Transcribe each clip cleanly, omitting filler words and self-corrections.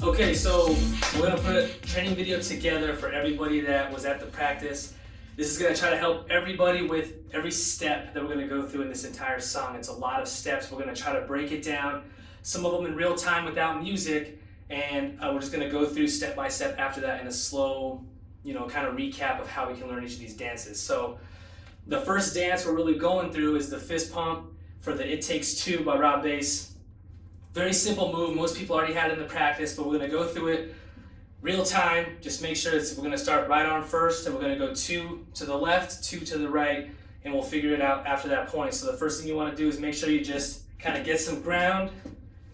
Okay, so we're gonna put a training video together for everybody that was at the practice. This is gonna try to help everybody with every step that we're gonna go through in this entire song. It's a lot of steps. We're gonna try to break it down, some of them in real time without music, and we're just gonna go through step by step after that in a slow, kind of recap of how we can learn each of these dances. So the first dance we're really going through is the fist pump for the It Takes Two by B.o.B. Very simple move, most people already had it in the practice, but we're gonna go through it real time. Just make sure we're gonna start right arm first, and we're gonna go 2 to the left, 2 to the right, and we'll figure it out after that point. So the first thing you wanna do is make sure you just kind of get some ground,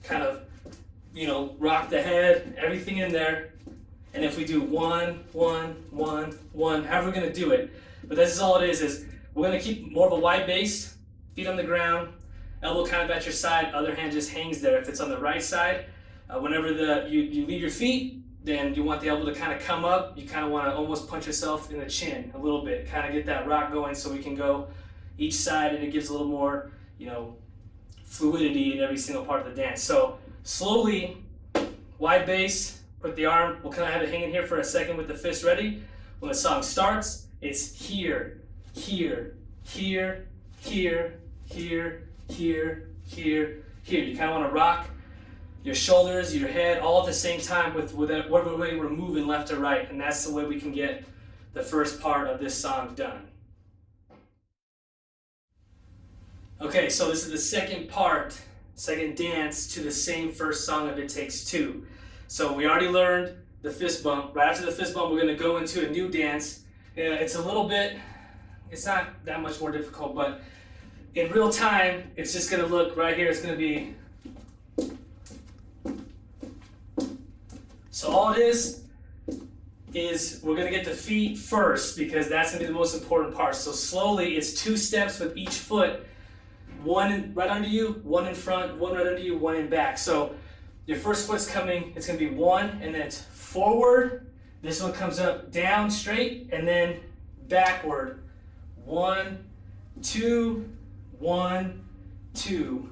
kind of, rock the head, everything in there. And if we do 1, 1, 1, 1, however we're gonna do it. But this is all it is we're gonna keep more of a wide base, feet on the ground, elbow kind of at your side, other hand just hangs there. If it's on the right side, whenever you leave your feet, then you want the elbow to kind of come up. You kind of want to almost punch yourself in the chin a little bit, kind of get that rock going so we can go each side, and it gives a little more, fluidity in every single part of the dance. So slowly, wide base, put the arm, we'll kind of have it hanging here for a second with the fist ready. When the song starts, it's here, here, here, here, here, here, here, here. You kind of want to rock your shoulders, your head, all at the same time with whatever way we're moving left to right, and that's the way we can get the first part of this song done. Okay, so this is the second part, second dance to the same first song of It Takes Two. So we already learned the fist bump. Right after the fist bump, we're going to go into a new dance. It's not that much more difficult, but in real time, it's just gonna look right here, it's gonna be. So all it is we're gonna get the feet first because that's gonna be the most important part. So slowly, it's 2 steps with each foot, one right under you, one in front, one right under you, one in back. So your first foot's coming, it's gonna be 1, and then it's forward. This one comes up, down, straight, and then backward. 1, 2, 1, 2,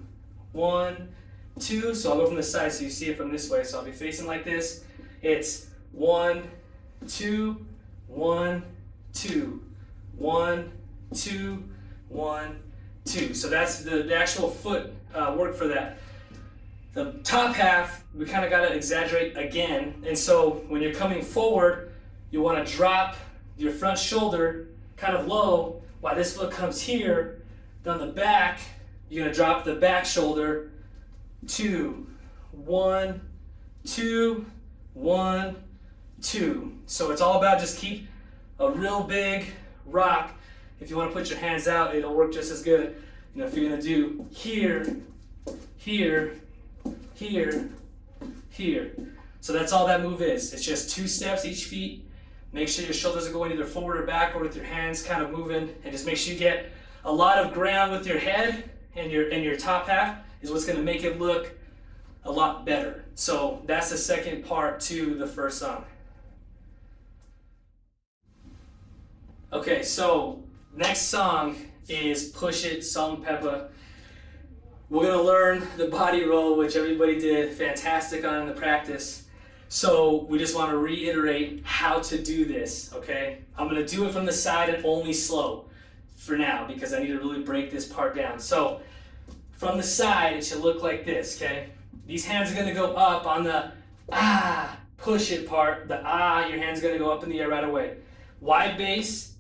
1, 2. So I'll go from the side so you see it from this way. So I'll be facing like this. It's 1, 2, 1, 2, 1, 2, 1, 2. So that's the actual foot work for that. The top half, we kind of got to exaggerate again. And so when you're coming forward, you want to drop your front shoulder kind of low while this foot comes here. Then the back, you're gonna drop the back shoulder. 2, 1, 2, 1, 2. So it's all about just keep a real big rock. If you want to put your hands out, it'll work just as good. If you're gonna do here, here, here, here. So that's all that move is. It's just 2 steps each feet. Make sure your shoulders are going either forward or backward with your hands kind of moving, and just make sure you get a lot of ground with your head, and your top half is what's going to make it look a lot better. So that's the second part to the first song. Okay, so next song is Push It, Salt and Pepper. We're going to learn the body roll, which everybody did fantastic on in the practice. So we just want to reiterate how to do this, okay? I'm going to do it from the side and only slow for now because I need to really break this part down. So from the side, it should look like this, okay? These hands are gonna go up on the push it part. The your hand's gonna go up in the air right away. Wide base,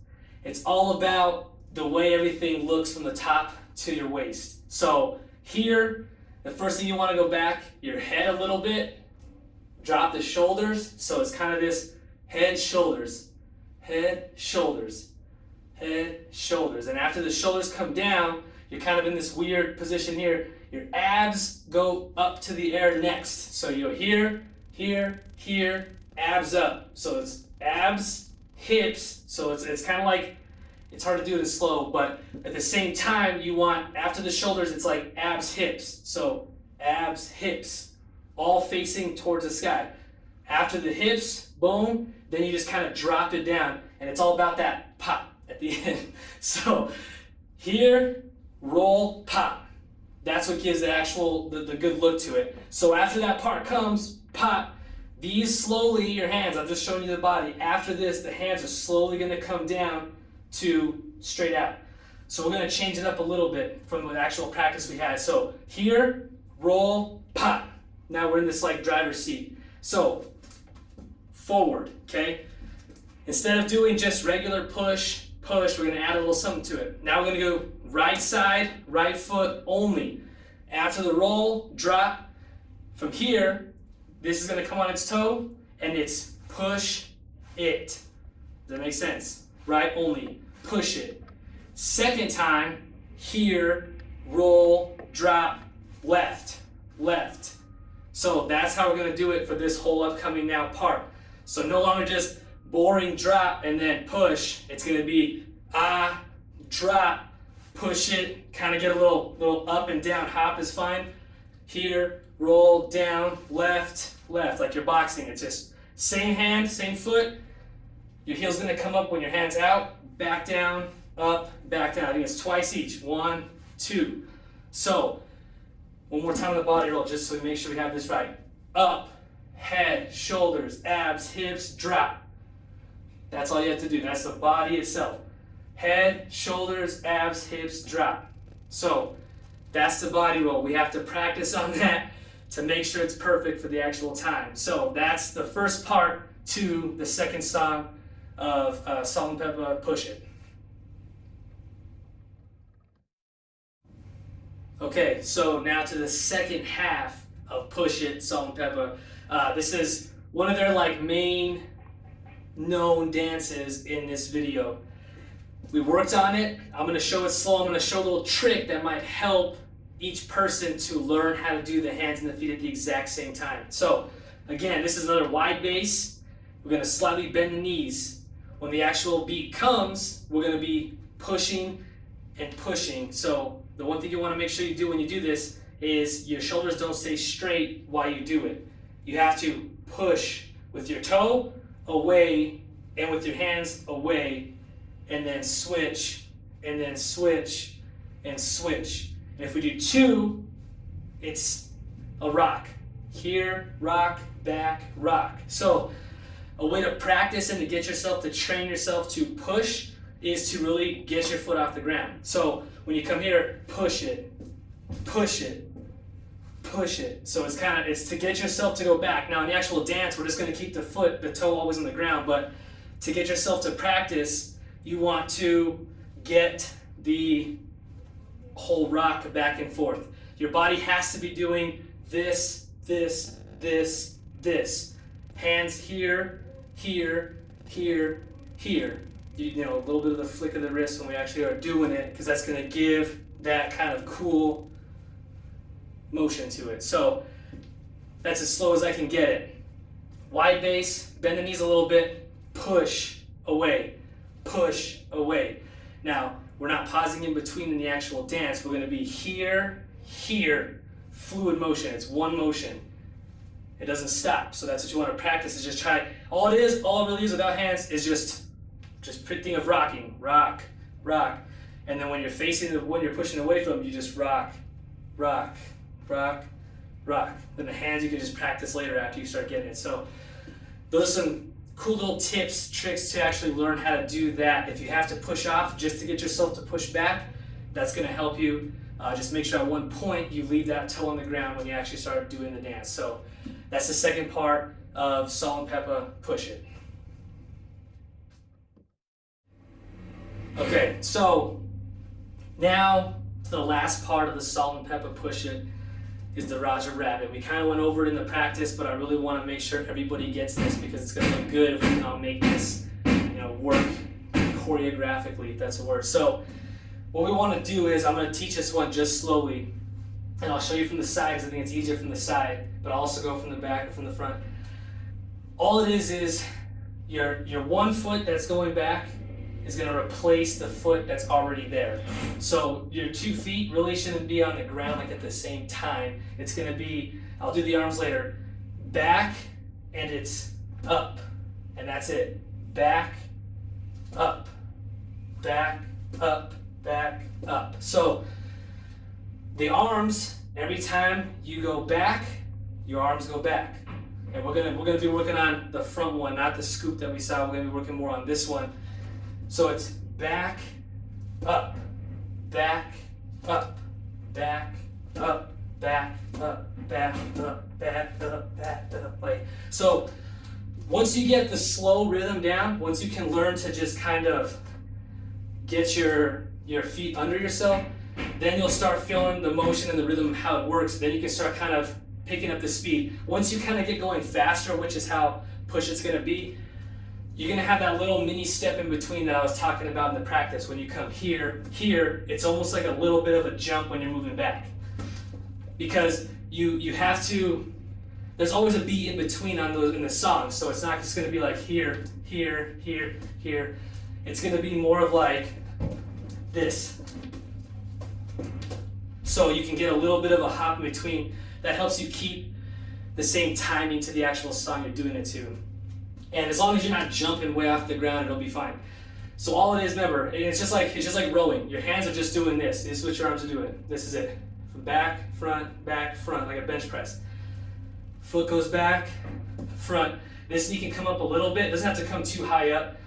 it's all about the way everything looks from the top to your waist. So here, the first thing you wanna go back, your head a little bit, drop the shoulders. So it's kind of this head, shoulders, head, shoulders, head, shoulders. And after the shoulders come down, you're kind of in this weird position here. Your abs go up to the air next. So you're here, here, here, abs up. So it's abs, hips. So it's kind of like, it's hard to do it in slow, but at the same time, you want, after the shoulders, it's like abs, hips. So abs, hips, all facing towards the sky. After the hips, boom, then you just kind of drop it down. And it's all about that pop at the end. So here, roll, pop. That's what gives the good look to it. So after that part comes, pop, These slowly, your hands, I'm just showing you the body. After this, the hands are slowly gonna come down to straight out. So we're gonna change it up a little bit from the actual practice we had. So here, roll, pop. Now we're in this like driver's seat. So forward, okay? Instead of doing just regular push, push, we're gonna add a little something to it. Now we're gonna go right side, right foot only. After the roll, drop. From here, this is gonna come on its toe, and it's push it. Does that make sense? Right only, push it. Second time, here, roll, drop, left, left. So that's how we're gonna do it for this whole upcoming now part. So no longer just boring drop and then push. It's gonna be drop, push it, kind of get a little up and down. Hop is fine. Here, roll, down, left, left, like you're boxing. It's just same hand, same foot. Your heel's gonna come up when your hand's out, back down, up, back down. I think it's twice each. 1, 2. So, one more time on the body roll, just so we make sure we have this right. Up, head, shoulders, abs, hips, drop. That's all you have to do. That's the body itself. Head, shoulders, abs, hips, drop. So, that's the body roll. We have to practice on that to make sure it's perfect for the actual time. So, that's the first part to the second song of Salt and Pepper, Push It. Okay, so now to the second half of Push It, Salt and Pepper. This is one of their like main known dances in this video. We worked on it. I'm gonna show it slow. I'm gonna show a little trick that might help each person to learn how to do the hands and the feet at the exact same time. So again, this is another wide base. We're gonna slightly bend the knees. When the actual beat comes, we're gonna be pushing and pushing. So the one thing you wanna make sure you do when you do this is your shoulders don't stay straight while you do it. You have to push with your toe away and with your hands away, and then switch, and then switch, and switch. And if we do 2, it's a rock. Here, rock, back, rock. So a way to practice and to get yourself to train yourself to push is to really get your foot off the ground. So when you come here, push it, push it, push it. So it's to get yourself to go back. Now in the actual dance, we're just gonna keep the toe always on the ground, but to get yourself to practice, you want to get the whole rock back and forth. Your body has to be doing this, this, this, this. Hands here, here, here, here. You know, a little bit of the flick of the wrist when we actually are doing it, because that's going to give that kind of cool motion to it. So that's as slow as I can get it. Wide base, bend the knees a little bit, push away, push away. Now, we're not pausing in between in the actual dance. We're going to be here, here, fluid motion. It's one motion. It doesn't stop. So that's what you want to practice, is just try. All it really is without hands is just think of rocking, rock, rock. And then when you're facing the one you're pushing away from, you just rock, rock, rock, rock. Then the hands you can just practice later after you start getting it. So those are some cool little tips, tricks to actually learn how to do that. If you have to push off just to get yourself to push back, that's going to help you. Just make sure at one point you leave that toe on the ground when you actually start doing the dance. So that's the second part of Salt and Pepper, Push It. Okay, so now the last part of the Salt and Pepper, Push It is the Roger Rabbit. We kind of went over it in the practice, but I really want to make sure everybody gets this, because it's going to look good if we can all make this, work choreographically, if that's a word. So what we want to do is I'm going to teach this one just slowly, and I'll show you from the side because I think it's easier from the side, but I'll also go from the back and from the front. All it is your one foot that's going back is going to replace the foot that's already there. So your 2 feet really shouldn't be on the ground like at the same time. It's going to be, I'll do the arms later, back and it's up, and that's it. Back, up, back, up, back, up. So the arms, every time you go back, your arms go back. And we're gonna be working on the front one, not the scoop that we saw. We're gonna be working more on this one. So it's back, up, back, up, back, up, back, up, back, up, back, up, back, up. Like, so once you get the slow rhythm down, once you can learn to just kind of get your feet under yourself, then you'll start feeling the motion and the rhythm of how it works. Then you can start kind of picking up the speed. Once you kind of get going faster, which is how push it's gonna be, you're gonna have that little mini step in between that I was talking about in the practice. When you come here, it's almost like a little bit of a jump when you're moving back. Because you have to, there's always a beat in between on those in the song, so it's not just gonna be like here, here, here, here. It's gonna be more of like this. So you can get a little bit of a hop in between. That helps you keep the same timing to the actual song you're doing it to. And as long as you're not jumping way off the ground, it'll be fine. So all it is, remember, it's just like rowing. Your hands are just doing this. This is what your arms are doing. This is it. From back, front, like a bench press. Foot goes back, front. This knee can come up a little bit. It doesn't have to come too high up,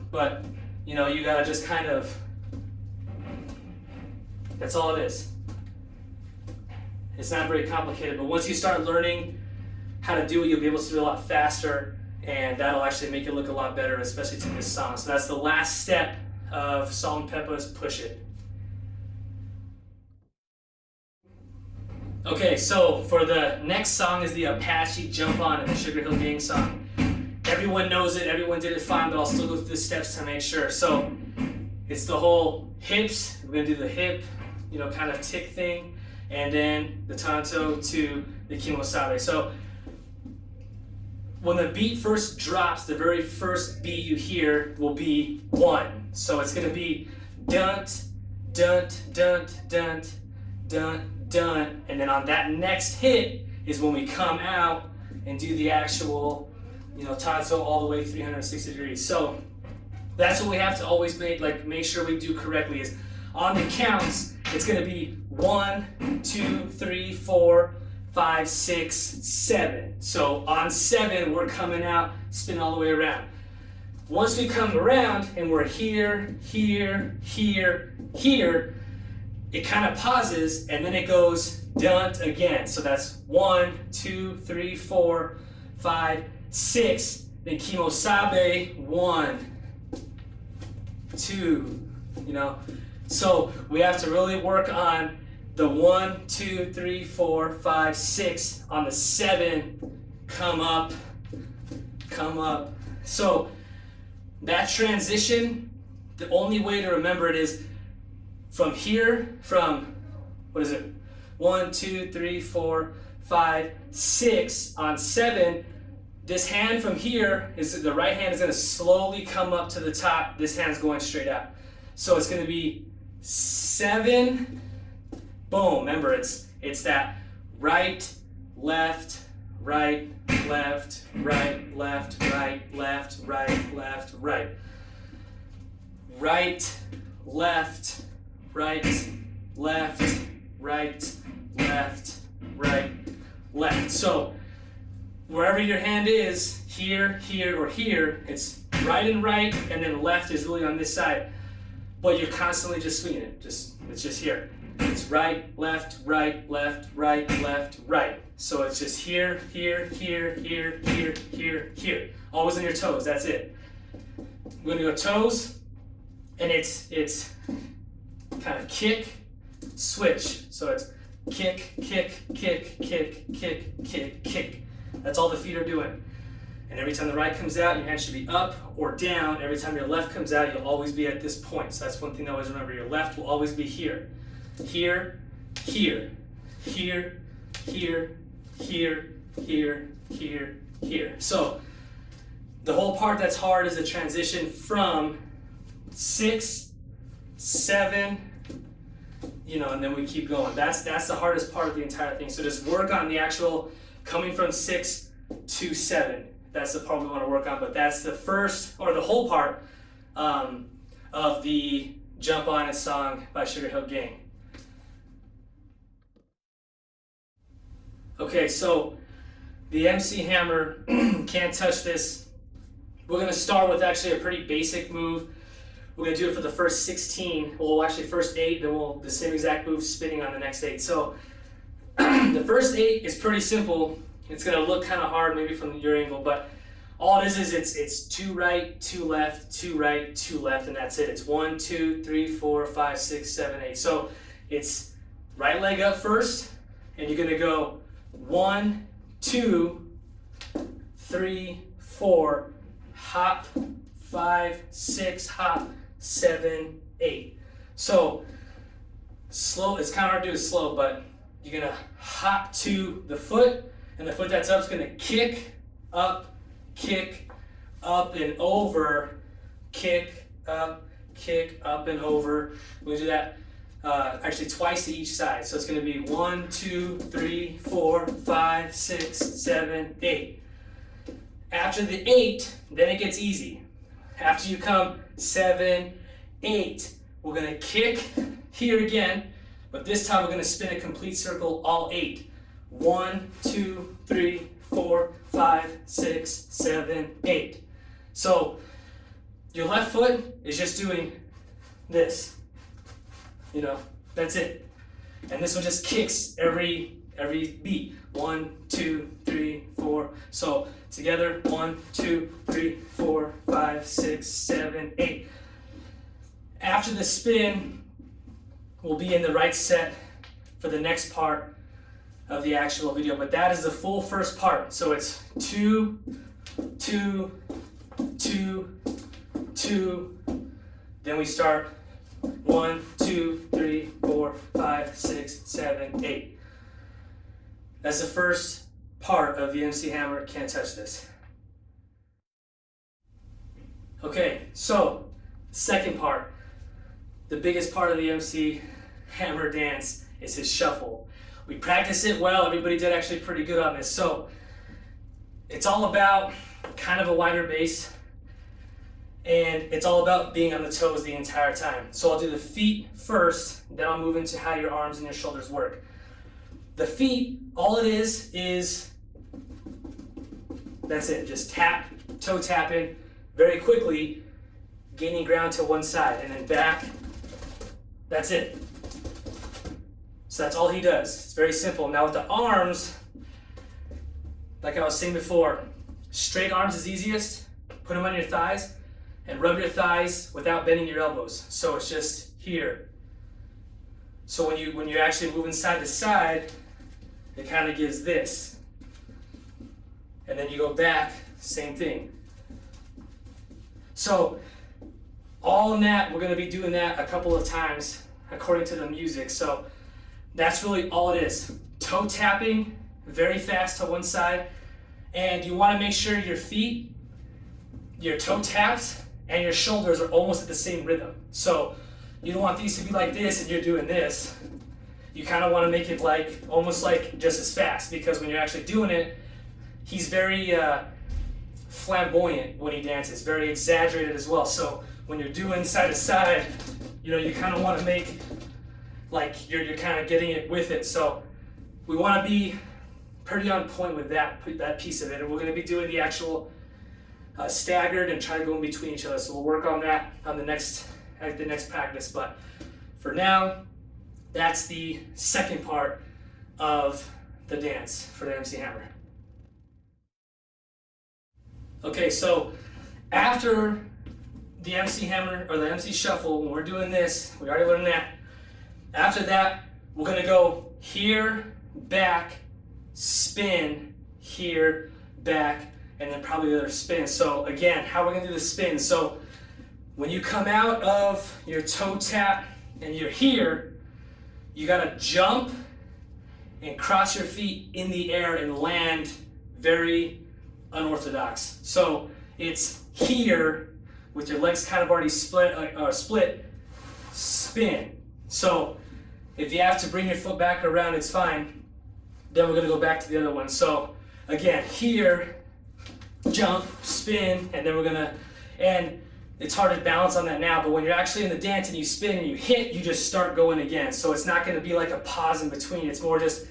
but you know, you gotta just kind of. That's all it is. It's not very complicated, but once you start learning how to do it, you'll be able to do it a lot faster, and that'll actually make it look a lot better, especially to this song. So that's the last step of Salt and Peppa's Push It. Okay, so for the next song is the Apache Jump On and the Sugar Hill Gang song. Everyone knows it, everyone did it fine, but I'll still go through the steps to make sure. So it's the whole hips, we're gonna do the hip, you know, kind of tick thing, and then the tanto to the kimosabe. So when the beat first drops, the very first beat you hear will be 1. So it's gonna be dunt, dunt, dunt, dunt, dunt, dunt, and then on that next hit is when we come out and do the actual, you know, tanto all the way 360 degrees. So that's what we have to always make sure we do correctly is on the counts, it's gonna be 1, 2, 3, 4, 5, 6, 7. So on 7, we're coming out, spin all the way around. Once we come around and we're here, here, here, here, it kind of pauses and then it goes dunt again. So that's 1, 2, 3, 4, 5, 6. Then kimosabe, 1, 2, you know. So we have to really work on the 1, 2, 3, 4, 5, 6. On the 7, come up, come up. So that transition, the only way to remember it is from here, from, what is it? 1, 2, 3, 4, 5, 6. On 7, this hand from here, the right hand is gonna slowly come up to the top. This hand's going straight out. So it's gonna be 7, boom. Remember, it's that right, left, right, left, right, left, right, left, right, left, right. Right, left, right, left, right, left, right, left. So wherever your hand is, here, here, or here, it's right and right, and then left is really on this side. But you're constantly just swinging it. It's just here. It's right, left, right, left, right, left, right. So it's just here, here, here, here, here, here, here. Always on your toes. That's it. We're gonna go toes, and it's kind of kick, switch. So it's kick, kick, kick, kick, kick, kick, kick. That's all the feet are doing. And every time the right comes out, your hand should be up or down. Every time your left comes out, you'll always be at this point. So that's one thing to always remember. Your left will always be here. Here, here, here, here, here, here, here, here. So the whole part that's hard is the transition from 6, 7, you know, and then we keep going. That's the hardest part of the entire thing. So just work on the actual coming from 6 to 7. That's the part we want to work on, but that's the first, or the whole part of the Jump On It song by Sugar Hill Gang. Okay, so The MC hammer, can't touch this. We're gonna start with actually a pretty basic move. We're gonna do it for the first 16, well actually first 8, then we'll the same exact move spinning on the next 8. So the first 8 is pretty simple. It's gonna look kind of hard maybe from your angle, but all it is it's 2 right, 2 left, 2 right, 2 left, and that's it. It's 1, 2, 3, 4, 5, 6, 7, 8. So it's right leg up first, and you're gonna go 1, 2, 3, 4, hop, 5, 6, hop, 7, 8. So slow, it's kind of hard to do slow, but you're gonna hop to the foot, and the foot that's up is gonna kick up and over, kick up and over. We'll do that actually twice to each side. So it's gonna be 1, 2, 3, 4, 5, 6, 7, 8. After the 8, then it gets easy. After you come 7, 8, we're gonna kick here again, but this time we're gonna spin a complete circle, all 8. 1, 2, 3, 4, 5, 6, 7, 8. So your left foot is just doing this. You know, that's it. And this one just kicks every beat. 1, 2, 3, 4. So together, 1, 2, 3, 4, 5, 6, 7, 8. After the spin, we'll be in the right set for the next part of the actual video, but that is the full first part. So it's 2, 2, 2, 2. Then we start 1, 2, 3, 4, 5, 6, 7, 8. That's the first part of the MC hammer. Can't touch this. Okay, so second part, the biggest part of the MC hammer dance is his shuffle. We practiced it well. Everybody did actually pretty good on this. So it's all about kind of a wider base, and it's all about being on the toes the entire time. So I'll do the feet first, then I'll move into how your arms and your shoulders work. The feet, all it is that's it. Just tap, toe tapping very quickly, gaining ground to one side, and then back. That's it. So that's all he does. It's very simple. Now with the arms, like I was saying before, straight arms is easiest. Put them on your thighs and rub your thighs without bending your elbows. So it's just here. So when you're actually moving side to side, it kind of gives this. And then you go back, same thing. So all in that, we're gonna be doing that a couple of times according to the music. So that's really all it is. Toe tapping very fast to one side, and you want to make sure your feet, your toe taps, and your shoulders are almost at the same rhythm. So you don't want these to be like this and you're doing this. You kind of want to make it like almost like just as fast, because when you're actually doing it, he's very flamboyant when he dances, very exaggerated as well. So when you're doing side to side, you know, you kind of want to make like you're kind of getting it with it. So we want to be pretty on point with that piece of it. And we're going to be doing the actual staggered and try to go in between each other. So we'll work on that on the next practice. But for now, that's the second part of the dance for the MC hammer. Okay, so after the MC hammer or the MC shuffle, when we're doing this, we already learned that. After that, we're gonna go here, back, spin, here, back, and then probably the other spin. So again, how we're gonna do the spin. So when you come out of your toe tap and you're here, you gotta jump and cross your feet in the air and land very unorthodox. So it's here with your legs kind of already split, spin. So if you have to bring your foot back around, it's fine. Then we're gonna go back to the other one. So again, here, jump, spin, and then and it's hard to balance on that now, but when you're actually in the dance and you spin and you hit, you just start going again. So it's not gonna be like a pause in between. It's more just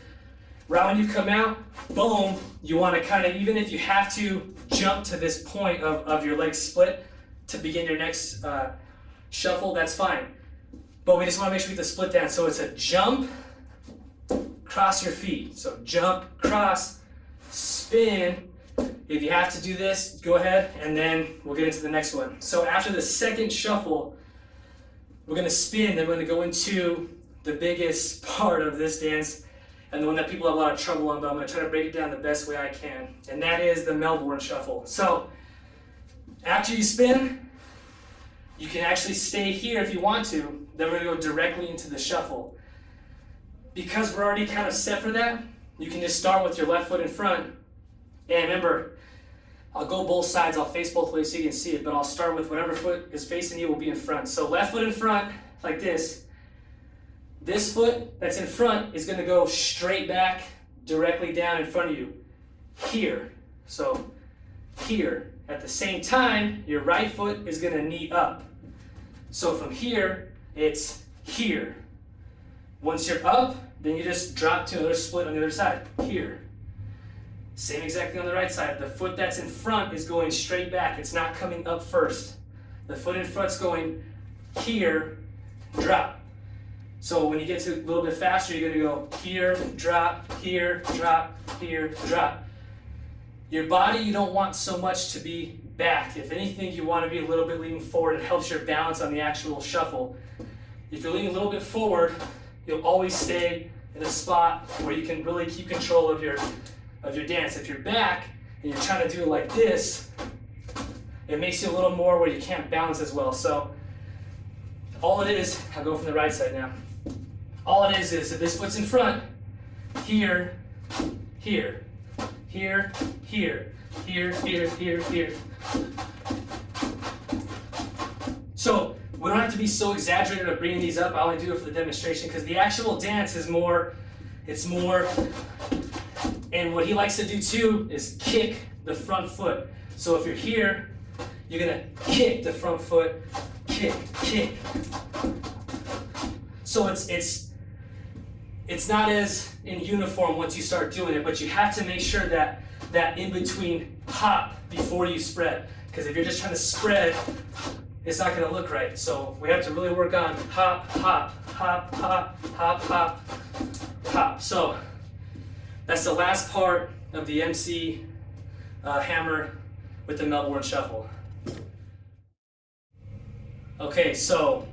Right when you come out, boom, you want to kind of, even if you have to jump to this point of your leg split to begin your next shuffle, that's fine. But we just want to make sure we get the split down. So it's a jump, cross your feet. So jump, cross, spin. If you have to do this, go ahead, and then we'll get into the next one. So after the second shuffle, we're going to spin, then we're going to go into the biggest part of this dance, and the one that people have a lot of trouble on, but I'm going to try to break it down the best way I can, and that is the Melbourne shuffle. So after you spin, you can actually stay here if you want to, then we're going to go directly into the shuffle. Because we're already kind of set for that, you can just start with your left foot in front, and remember, I'll go both sides, I'll face both ways so you can see it, but I'll start with whatever foot is facing you will be in front. So left foot in front, like this. This foot that's in front is gonna go straight back, directly down in front of you, here. So here. At the same time, your right foot is gonna knee up. So from here, it's here. Once you're up, then you just drop to another split on the other side, here. Same exactly on the right side. The foot that's in front is going straight back. It's not coming up first. The foot in front's going here, drop. So when you get to a little bit faster, you're gonna go here, drop, here, drop, here, drop. Your body, you don't want so much to be back. If anything, you want to be a little bit leaning forward. It helps your balance on the actual shuffle. If you're leaning a little bit forward, you'll always stay in a spot where you can really keep control of your dance. If you're back and you're trying to do it like this, it makes you a little more where you can't balance as well. So all it is, I'll go from the right side now. All it is if this foot's in front, here, here, here, here, here, here, here, here. So we don't have to be so exaggerated of bringing these up. I only do it for the demonstration because the actual dance is more, it's more, and what he likes to do too is kick the front foot. So if you're here, you're gonna kick the front foot, kick, kick. So it's not as in uniform once you start doing it, but you have to make sure that in between hop before you spread. Because if you're just trying to spread, it's not gonna look right. So we have to really work on hop, hop, hop, hop, hop, hop, hop. So that's the last part of the MC hammer with the Melbourne shuffle. Okay, so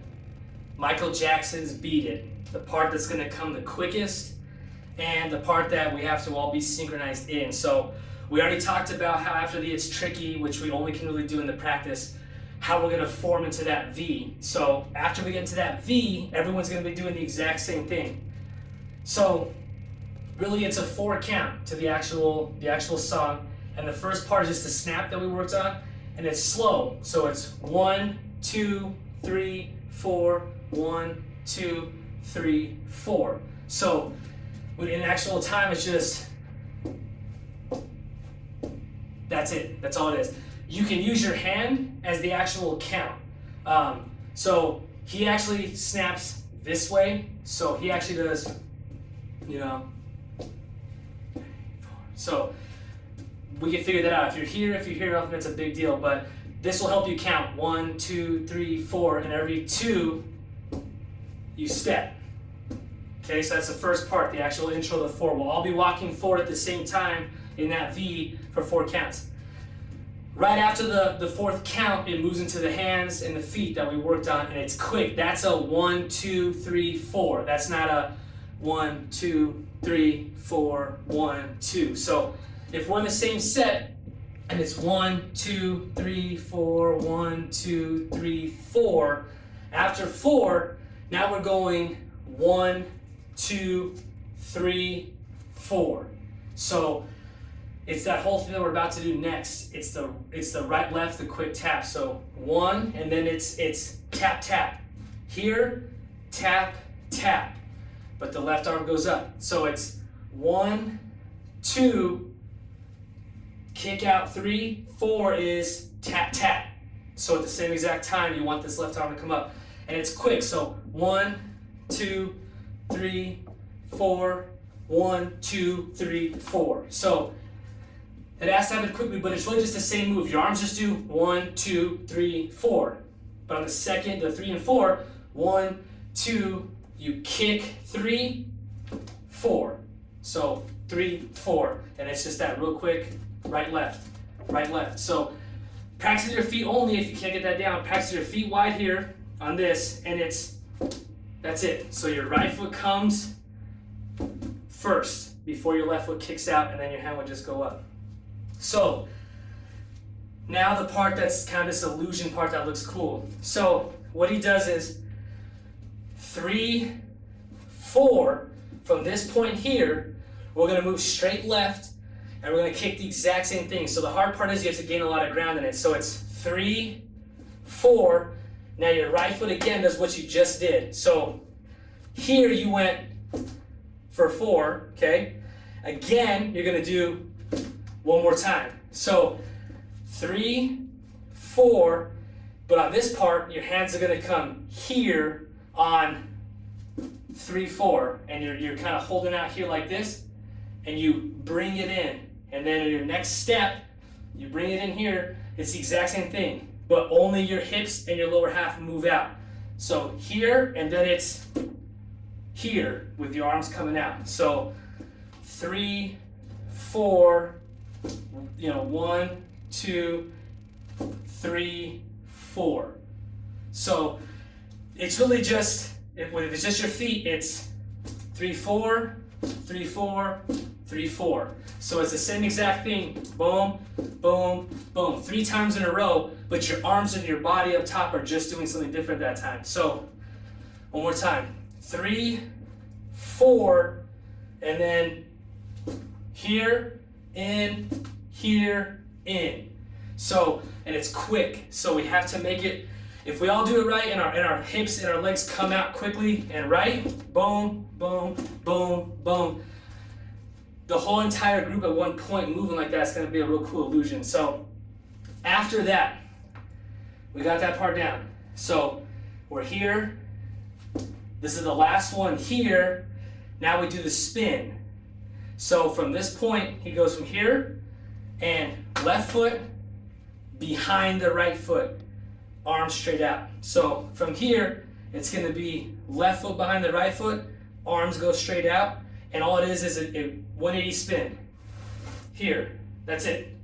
Michael Jackson's Beat It. The part that's gonna come the quickest and the part that we have to all be synchronized in. So we already talked about how after the It's Tricky, which we only can really do in the practice, how we're gonna form into that V. So after we get into that V, everyone's gonna be doing the exact same thing. So really it's a 4 count to the actual song. And the first part is just the snap that we worked on, and it's slow. So it's 1, 2, 3, 4, 1, 2, 3, 4. So in actual time, it's just, that's it. That's all it is. You can use your hand as the actual count. So he actually snaps this way. So he actually does, you know. So we can figure that out. If you're here often, it's a big deal. But this will help you count 1, 2, 3, 4, and every 2 you step. Okay, so that's the first part, the actual intro of the 4. We'll all be walking forward at the same time in that V for 4 counts. Right after the 4th count, it moves into the hands and the feet that we worked on, and it's quick. That's a 1, 2, 3, 4. That's not a 1, 2, 3, 4, 1, 2. So if we're in the same set, and it's 1, 2, 3, 4, 1, 2, 3, 4. After 4, now we're going 1, 2, 3, 4. So it's that whole thing that we're about to do next. It's the right, left, the quick tap. So 1, and then it's tap, tap. Here, tap, tap. But the left arm goes up. So it's 1, 2, kick out 3, 4 is tap, tap. So at the same exact time, you want this left arm to come up. And it's quick, so 1, 2, 3, 4, 1, 2, 3, 4. So it has to happen quickly, but it's really just the same move. Your arms just do 1, 2, 3, 4. But on the second, the 3 and 4, 1, 2, you kick 3, 4. So 3, 4. And it's just that real quick, right, left, right, left. So practice your feet only if you can't get that down. Practice your feet wide here on this, and that's it. So your right foot comes first before your left foot kicks out, and then your hand would just go up. So now the part that's kind of this illusion part that looks cool. So what he does is 3, 4, from this point here, we're gonna move straight left, and we're gonna kick the exact same thing. So the hard part is you have to gain a lot of ground in it. So it's 3, 4, now your right foot again does what you just did. So here you went for 4, okay? Again, you're gonna do one more time. So 3, 4, but on this part, your hands are gonna come here on 3, 4, and you're kind of holding out here like this, and you bring it in. And then in your next step, you bring it in here. It's the exact same thing, but only your hips and your lower half move out. So here, and then it's here with your arms coming out. So 3, 4, 1, 2, 3, 4. So it's really just, if it's just your feet, it's 3, 4, 3, 4, 3, 4. So it's the same exact thing. Boom, boom, boom. 3 times in a row, but your arms and your body up top are just doing something different that time. So one more time. 3, 4, and then here, in, here, in. So, and it's quick. So we have to make it, if we all do it right and our hips and our legs come out quickly and right, boom, boom, boom, boom. The whole entire group at one point moving like that is going to be a real cool illusion. So after that, we got that part down. So we're here. This is the last one here. Now we do the spin. So from this point, he goes from here and left foot behind the right foot, arms straight out. So from here, it's going to be left foot behind the right foot, arms go straight out, and all it is a 180 spin. Here, that's it.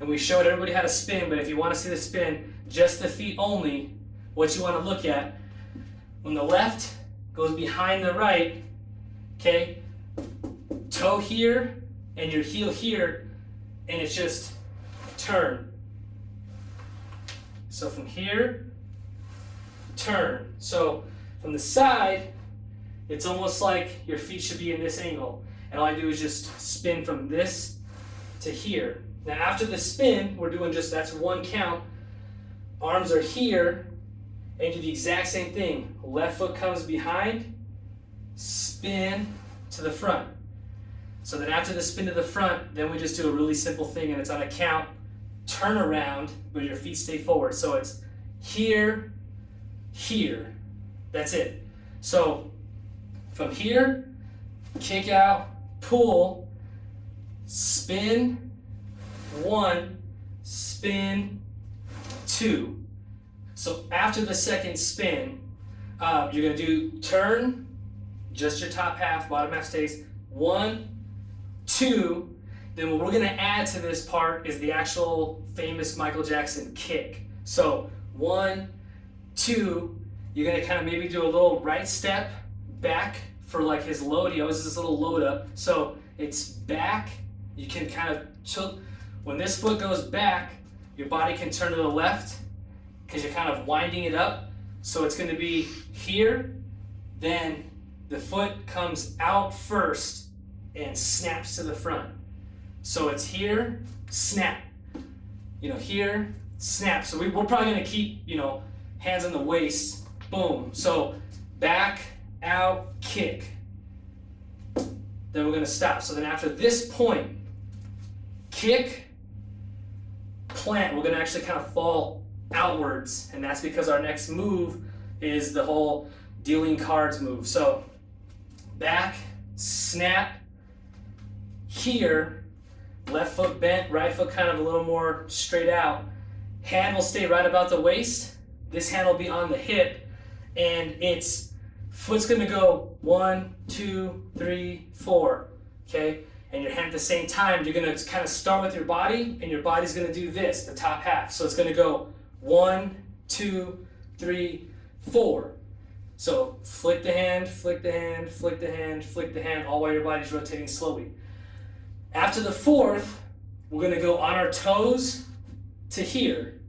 And we showed everybody how to spin, but if you want to see the spin, just the feet only, what you want to look at, when the left goes behind the right, okay, toe here, and your heel here, and it's just turn. So from here, turn. So from the side, it's almost like your feet should be in this angle. And all I do is just spin from this to here. Now after the spin, we're doing just, that's one count. Arms are here, and do the exact same thing. Left foot comes behind, spin to the front. So then after the spin to the front, then we just do a really simple thing, and it's on a count, turn around, but your feet stay forward. So it's here, here. That's it. So from here, kick out, pull, spin, 1, spin, 2. So after the second spin, you're gonna do turn, just your top half, bottom half stays, 1, 2, then what we're gonna add to this part is the actual famous Michael Jackson kick. So 1, 2, you're gonna kind of maybe do a little right step back for like his load. He always does this little load up. So it's back, you can kind of chill. When this foot goes back, your body can turn to the left because you're kind of winding it up. So it's gonna be here, then the foot comes out first and snaps to the front. So it's here, snap. Here, snap. So we're probably gonna keep, hands on the waist, boom. So back, out, kick. Then we're gonna stop. So then after this point, kick, plant. We're gonna actually kind of fall outwards, and that's because our next move is the whole dealing cards move. So back, snap, here, left foot bent, right foot kind of a little more straight out. Hand will stay right about the waist. This hand will be on the hip, and its foot's gonna go 1, 2, 3, 4, okay? And your hand at the same time, you're gonna kind of start with your body, and your body's gonna do this, the top half. So it's gonna go 1, 2, 3, 4. So flick the hand, flick the hand, flick the hand, flick the hand, all while your body's rotating slowly. After the fourth, we're gonna go on our toes to here.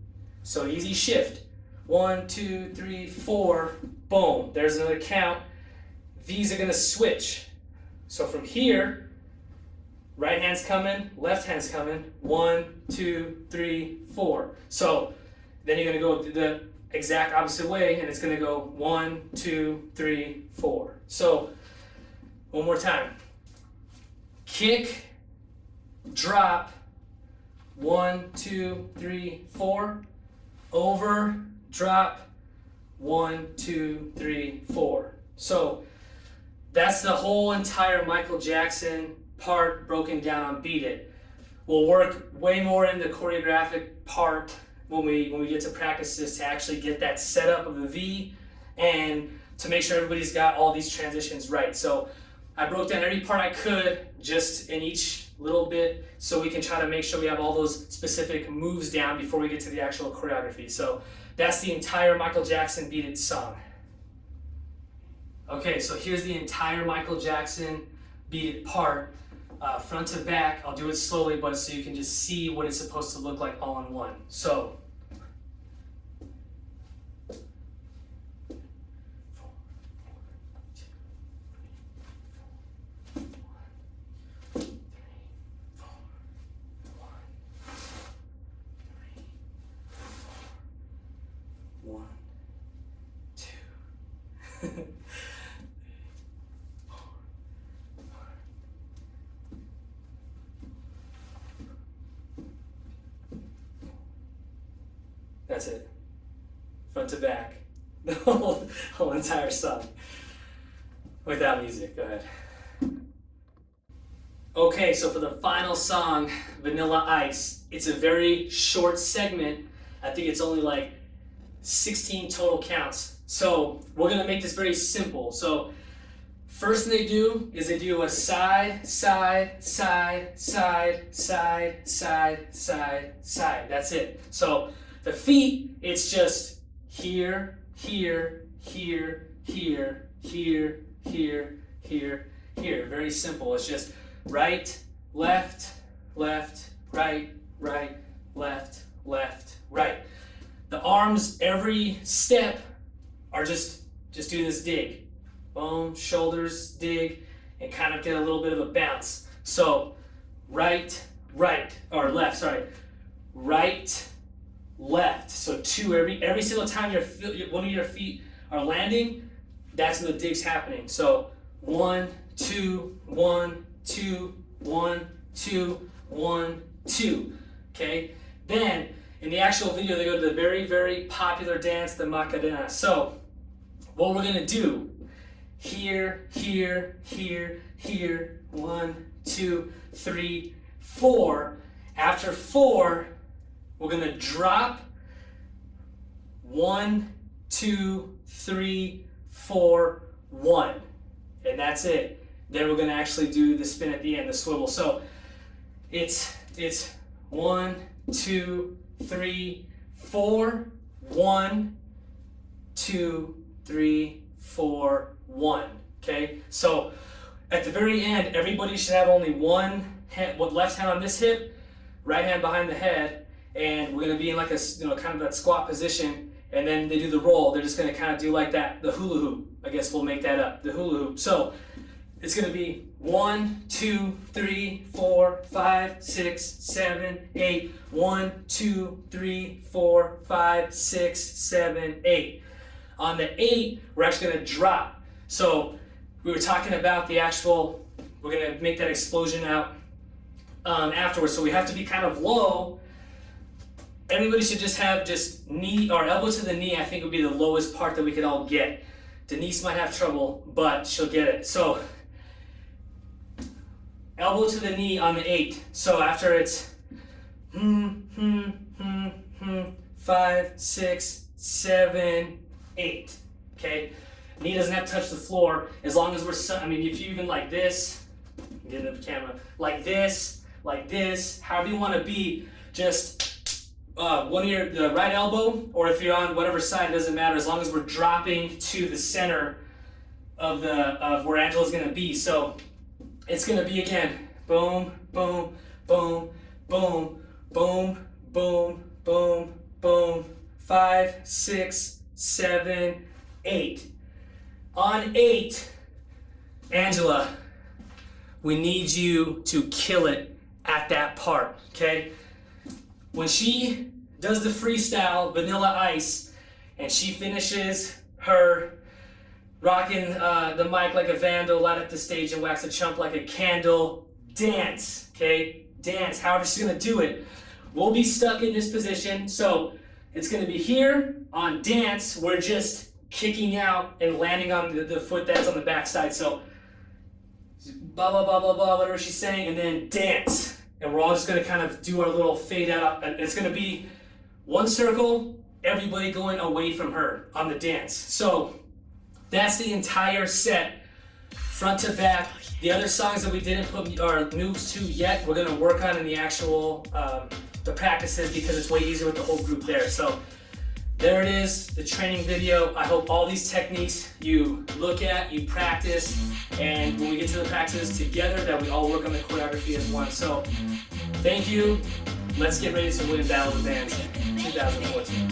So easy shift. 1, 2, 3, 4, boom. There's another count. These are gonna switch. So from here, right hand's coming, left hand's coming. 1, 2, 3, 4. So then you're gonna go the exact opposite way, and it's gonna go 1, 2, 3, 4. So one more time. Kick, drop, 1, 2, 3, 4. Over, drop, 1, 2, 3, 4. So that's the whole entire Michael Jackson part broken down on Beat It. We'll work way more in the choreographic part when we get to practice this, to actually get that setup of the V and to make sure everybody's got all these transitions right. So I broke down every part I could just in each little bit, so we can try to make sure we have all those specific moves down before we get to the actual choreography. So that's the entire Michael Jackson Beat It song. Okay, so here's the entire Michael Jackson Beat It part, front to back. I'll do it slowly, but so you can just see what it's supposed to look like all in one. So. That's it. Front to back. The whole entire song. Without music. Go ahead. Okay, so for the final song, Vanilla Ice, it's a very short segment. I think it's only like 16 total counts. So we're gonna make this very simple. So first thing they do is they do a side, side, side, side, side, side, side, side. That's it. So the feet, it's just here, here, here, here, here, here, here, here. Very simple. It's just right, left, left, right, right, left, left, right. The arms, every step, are just do this dig. Boom, shoulders, dig, and kind of get a little bit of a bounce. So right, right, or left, sorry. Right, left. So two, every single time one of your feet are landing, that's when the dig's happening. So 1, 2, 1, 2, 1, 2, 1, 2. Okay? Then in the actual video, they go to the very, very popular dance, the Macarena. So what we're gonna do, here, here, here, here, 1, 2, 3, 4. After 4, we're gonna drop 1, 2, 3, 4, 1. And that's it. Then we're gonna actually do the spin at the end, the swivel. So it's 1, 2, 3, 4, 1, 2, 3, 4, 1. Okay? So at the very end, everybody should have only one hand, left hand on this hip, right hand behind the head, and we're gonna be in like a, kind of that squat position, and then they do the roll. They're just gonna kind of do like that, the hula hoop. I guess we'll make that up, the hula hoop. So it's gonna be 1, 2, 3, 4, 5, 6, 7, 8. 1, 2, 3, 4, 5, 6, 7, 8. On the 8, we're actually gonna drop. So we were talking about the actual, we're gonna make that explosion out afterwards. So we have to be kind of low. Everybody should just have knee or elbow to the knee. I think would be the lowest part that we could all get. Denise might have trouble, but she'll get it. So elbow to the knee on the 8. So after it's 5, 6, 7, 8. Okay? Knee doesn't have to touch the floor as long as we're, I mean, if you even like this, get into the camera, like this, however you want to be, just one of your, the right elbow, or if you're on whatever side, it doesn't matter, as long as we're dropping to the center of where Angela's going to be. So it's going to be again, boom, boom, boom, boom, boom, boom, boom, boom, 5, 6, 7, 8. On 8, Angela, we need you to kill it at that part, okay? When she does the freestyle Vanilla Ice and she finishes her rocking the mic like a vandal, light up the stage and wax a chump like a candle, dance, okay? Dance, however she's gonna do it. We'll be stuck in this position, so it's gonna be here on dance, we're just kicking out and landing on the foot that's on the backside. So blah, blah, blah, blah, blah, whatever she's saying, and then dance. And we're all just gonna kind of do our little fade out. And it's gonna be one circle, everybody going away from her on the dance. So that's the entire set, front to back. The other songs that we didn't put our moves to yet, we're gonna work on in the actual, the practices, because it's way easier with the whole group there. So there it is, the training video. I hope all these techniques you look at, you practice, and when we get to the practices together, that we all work on the choreography as one. So thank you. Let's get ready to win Battle of the Bands 2014.